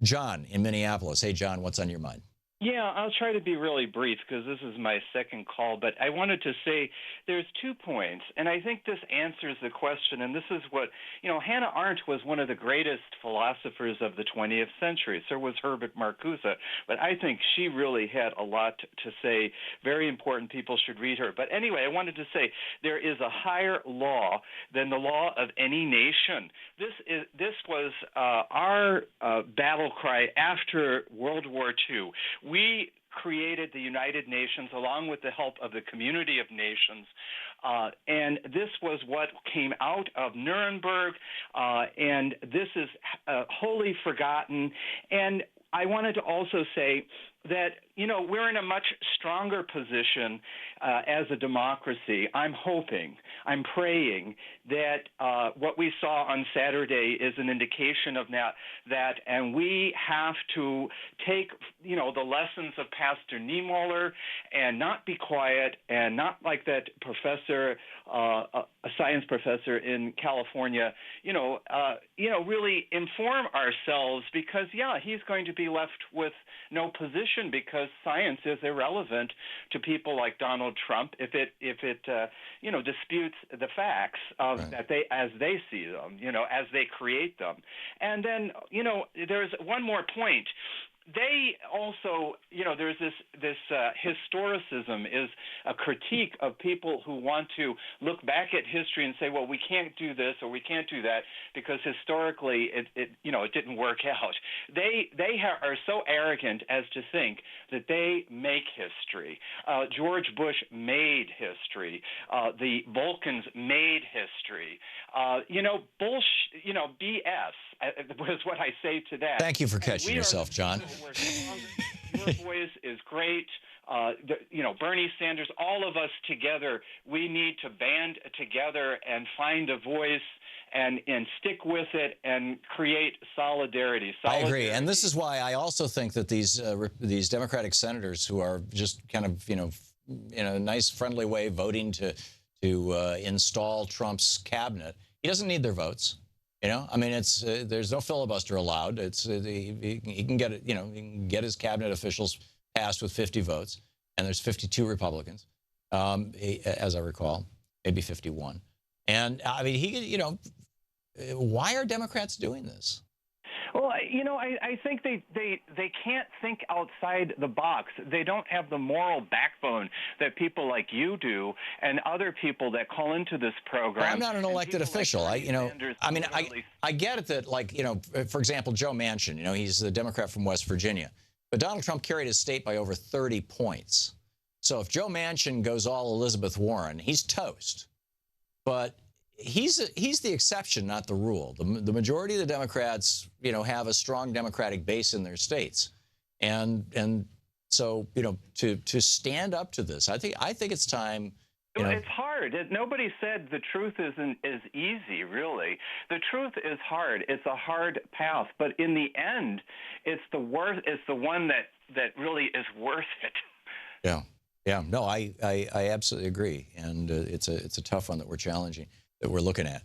John in Minneapolis. Hey, John, what's on your mind? Yeah, I'll try to be really brief because this is my second call, but I wanted to say there's 2 points, and I think this answers the question, and this is what, Hannah Arendt was one of the greatest philosophers of the 20th century. So was Herbert Marcuse, but I think she really had a lot to say. Very important. People should read her. But anyway, I wanted to say there is a higher law than the law of any nation. This was our battle cry after World War II. We created the United Nations along with the help of the Community of Nations. And this was what came out of Nuremberg, and this is wholly forgotten. And I wanted to also say that, we're in a much stronger position as a democracy. I'm hoping, I'm praying that what we saw on Saturday is an indication of that, and we have to take, the lessons of Pastor Niemöller and not be quiet and not like that professor, a science professor in California, really inform ourselves because, he's going to be left with no position because science is irrelevant to people like Donald Trump if it disputes the facts of Right. that as they see them, as they create them. And then, there's one more point. They also, there's this historicism is a critique of people who want to look back at history and say, well, we can't do this or we can't do that because historically it didn't work out. They are so arrogant as to think that they make history. George Bush made history. The Vulcans made history. BS was what I say to that. Thank you for And catching we are the yourself, John. people. We're stronger. Your voice is great. Bernie Sanders, all of us together, we need to band together and find a voice and stick with it and create solidarity. I agree, and this is why I also think that these Democratic senators who are just kind of in a nice friendly way voting to install Trump's cabinet, he doesn't need their votes. I mean, it's there's no filibuster allowed. It's he can get it. He can get his cabinet officials passed with 50 votes, and there's 52 Republicans, as I recall, maybe 51. And I mean, why are Democrats doing this? Well, I think they can't think outside the box. They don't have the moral backbone that people like you do and other people that call into this program. Well, I'm not an elected official. Like I get it that, for example, Joe Manchin, he's the Democrat from West Virginia, but Donald Trump carried his state by over 30 points. So if Joe Manchin goes all Elizabeth Warren, he's toast. But he's the exception, not the rule. The majority of the Democrats, have a strong Democratic base in their states, and so to stand up to this, I think it's time. It's hard. Nobody said the truth is easy, really. The truth is hard. It's a hard path, but in the end, it's the one that really is worth it. Yeah, yeah. No, I absolutely agree, and it's a tough one that we're looking at.